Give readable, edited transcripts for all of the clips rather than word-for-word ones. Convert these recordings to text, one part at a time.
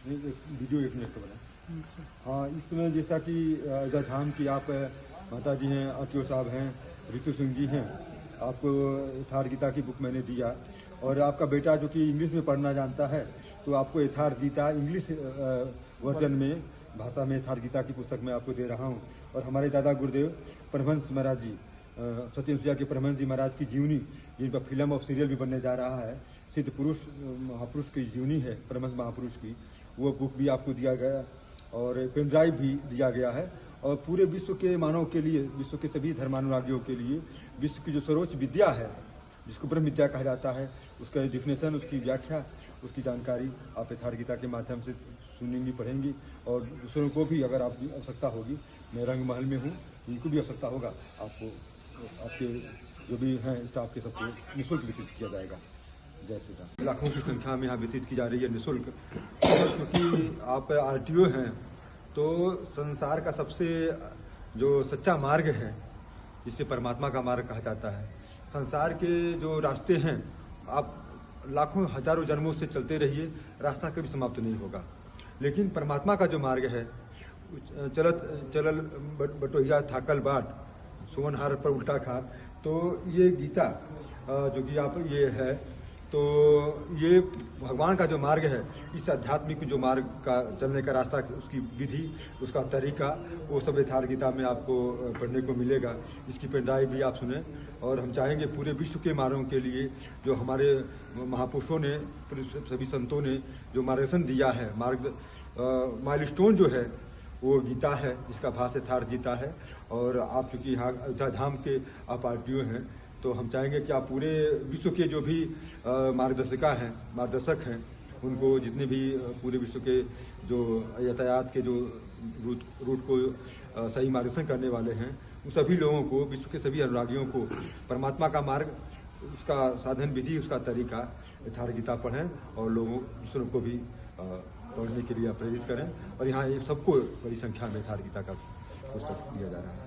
Video 1 minute का बना। हाँ, इसमें जैसा कि अयोध्या धाम की आप माता जी हैं, आरटीओ साहब हैं, रितु सिंह जी हैं, आपको यथार्थ गीता की बुक मैंने दिया। और आपका बेटा जो कि इंग्लिश में पढ़ना जानता है, तो आपको यथार्थ गीता इंग्लिश वर्जन में भाषा में यथार्थ गीता की पुस्तक मैं आपको दे रहा हूँ। और हमारे दादा गुरुदेव परमहंस महाराज जी, सत्यम के परमहंस जी महाराज की जीवनी, जिन पर फिल्म और सीरियल भी बनने जा रहा है, सिद्ध पुरुष महापुरुष की जीवनी है, परमहंस महापुरुष की, वो बुक भी आपको दिया गया और पेन ड्राइव भी दिया गया है। और पूरे विश्व के मानव के लिए, विश्व के सभी धर्मानुरागियों के लिए विश्व की जो सर्वोच्च विद्या है, जिसको ब्रह्म विद्या कहा जाता है, उसका डिफिनेशन, उसकी व्याख्या, उसकी जानकारी आप यथार्थ गीता के माध्यम से सुनेंगी, पढ़ेंगी। और दूसरों को भी अगर आपकी आवश्यकता होगी, मैं रंग महल में हूँ, इनको भी आवश्यकता होगा, आपको आपके जो भी हैं स्टाफ के सबको निःशुल्क वितरित किया जाएगा। जय श्री राम। लाखों की संख्या में यहाँ वितरित की जा रही है निःशुल्क, क्योंकि आप आरटीओ हैं तो संसार का सबसे जो सच्चा मार्ग है, जिसे परमात्मा का मार्ग कहा जाता है, संसार के जो रास्ते हैं आप लाखों हजारों जन्मों से चलते रहिए, रास्ता कभी समाप्त नहीं होगा। लेकिन परमात्मा का जो मार्ग है, चलल बटोहिया थाकल बाट, सुवन हार पर उल्टा खार, तो ये गीता जो कि आप ये है, तो ये भगवान का जो मार्ग है, इस आध्यात्मिक जो मार्ग का चलने का रास्ता, उसकी विधि, उसका तरीका, वो सब यथार्थ गीता में आपको पढ़ने को मिलेगा। इसकी पेन ड्राइव भी आप सुने। और हम चाहेंगे पूरे विश्व के मानवों के लिए जो हमारे महापुरुषों ने, सभी संतों ने जो मार्गदर्शन दिया है, माइलस्टोन जो है वो गीता है, जिसका भाष्य यथार्थ गीता है। और आप चूँकि यहाँ अयोध्या धाम के आप आरटीओ हैं, तो हम चाहेंगे कि आप पूरे विश्व के जो भी मार्गदर्शक हैं, उनको जितने भी पूरे विश्व के जो यातायात के जो रूट को सही मार्गदर्शन करने वाले हैं, उन सभी लोगों को, विश्व के सभी अनुरागियों को परमात्मा का मार्ग, उसका साधन विधि, उसका तरीका यथार्थ गीता पढ़ें और लोगों दूसरों को भी पढ़ने के लिए प्रेरित करें। और यहाँ ये सबको बड़ी संख्या में यथार्थ गीता का पुस्तक दिया जा रहा है।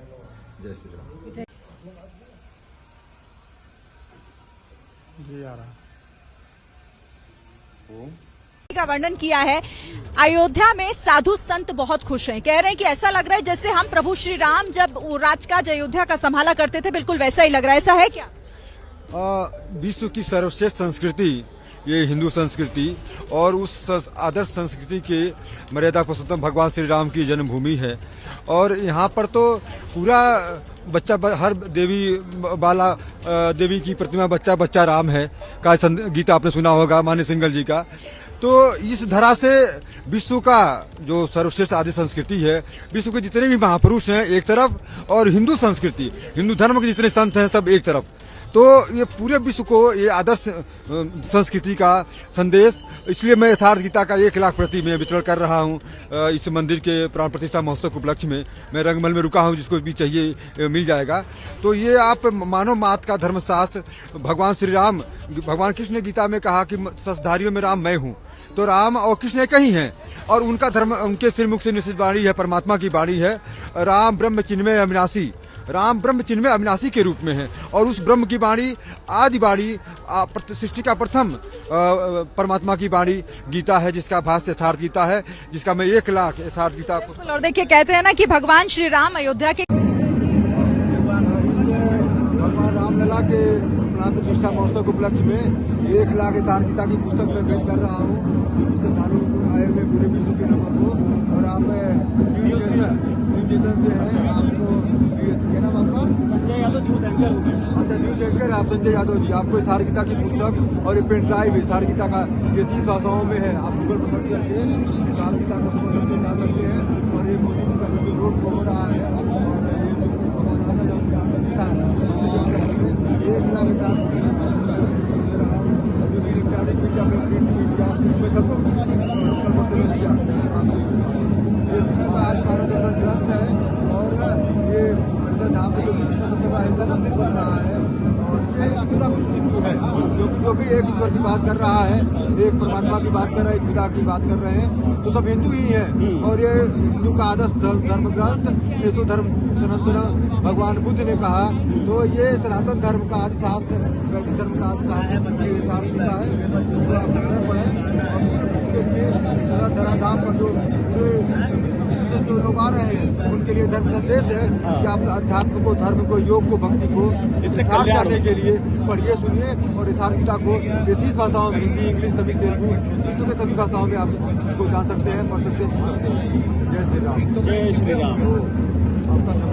जय श्री राम। जी आ रहा का वर्णन किया है। अयोध्या में साधु संत बहुत खुश हैं, कह रहे हैं कि ऐसा लग रहा है जैसे हम प्रभु श्री राम जब राजकाज अयोध्या का संभाला करते थे, बिल्कुल वैसा ही लग रहा है। ऐसा है क्या? विश्व की सर्वश्रेष्ठ संस्कृति ये हिंदू संस्कृति, और उस आदर्श संस्कृति के मर्यादा पुरुषोत्तम भगवान श्री राम की जन्मभूमि है। और यहाँ पर तो पूरा बच्चा, हर देवी की प्रतिमा बच्चा राम है का गीता आपने सुना होगा मान्य सिंगल जी का। तो इस धरा से विश्व का जो सर्वश्रेष्ठ आदि संस्कृति है, विश्व के जितने भी महापुरुष हैं एक तरफ, और हिंदू संस्कृति, हिंदू धर्म के जितने संत हैं सब एक तरफ, तो ये पूरे विश्व को ये आदर्श संस्कृति का संदेश, इसलिए मैं यथार्थ गीता का 1 लाख प्रति में वितरण कर रहा हूँ। इस मंदिर के प्राण प्रतिष्ठा महोत्सव के उपलक्ष्य में मैं रंगमहल में रुका हूँ, जिसको भी चाहिए मिल जाएगा। तो ये आप मानव मात का धर्मशास्त्र, भगवान श्री राम, भगवान कृष्ण ने गीता में कहा कि शस्त्रधारियों में राम मैं हूँ, तो राम और कृष्ण एक ही हैं, और उनका धर्म, उनके श्रीमुख से निश्चित वाणी है, परमात्मा की वाणी है, राम ब्रह्म चिन्मय अविनाशी, राम ब्रह्म चिन्मय अविनाशी के रूप में है। और उस ब्रह्म की वाणी, आदि वाणी, सृष्टि का प्रथम परमात्मा की वाणी गीता है, जिसका भाष्य यथार्थ गीता है, जिसका मैं 1 लाख यथार्थ गीता। और देखिए, कहते हैं ना कि भगवान श्री राम अयोध्या के भगवान रामलला के प्राण प्रतिष्ठा महोत्सव के उपलक्ष्य में 1 लाख यथार्थ गीता की पुस्तक मैं भेंट कर रहा हूँ, जो कि श्रद्धालु आए हुए पूरे विश्व के नंबर को। और आप न्यूज स्टेशन से हैं, आपको क्या नाम आपका? Sanjay Yadav, news anchor. अच्छा, न्यूज एंकर आप संजय यादव जी। आपको यथार्थ गीता की पुस्तक और ये पेन ड्राइव यथार्थ गीता का, ये 30 भाषाओं में है। आप गूगल पर सर्च करके यथार्थ गीता को समझ सकते, जान सकते हैं। और ये मोदी जी का जो रोड शो हो रहा है, और ये भगवान राम का जो प्रतिष्ठा है, 1 लाख यथार्थ गीता जो भी इलेक्ट्रॉनिक मीडिया में, प्रिंट मीडिया में सबको दिया। ये विश्व का आज 12 ग्रंथ है, और ये धाम में जो विश्व का सबसे बड़ा हिंदू मंदिर बन रहा है। और ये पूरा विश्व हिंदू है, क्योंकि जो भी एक ईश्वर की बात कर रहा है, एक परमात्मा की बात कर रहा है, एक पिता की बात कर रहे हैं, तो सब हिंदू ही हैं। और ये हिंदू का आदर्श धर्म ग्रंथ, यशो धर्म सनातन भगवान बुद्ध ने कहा, तो ये सनातन धर्म का आदि शास्त्र, वैदिक धर्म का आदि शास्त्र यथार्थ गीता है, जिसको आप पढ़ें और के लिए धराधाम पर जो विश्व से जो लोग आ रहे हैं उनके लिए धर्म संदेश है कि आप अध्यात्म को, धर्म को, योग को, भक्ति को यथार्थ करने के लिए पढ़िए, सुनिए और यथार्थ गीता को 30 भाषाओं में, हिंदी, इंग्लिश, तमिल, तेलुगु, विश्व के सभी भाषाओं में आप इसको जान सकते हैं, पढ़ सकते हैं, सुन सकते हैं। जय श्री राम। जय श्री राम। आपका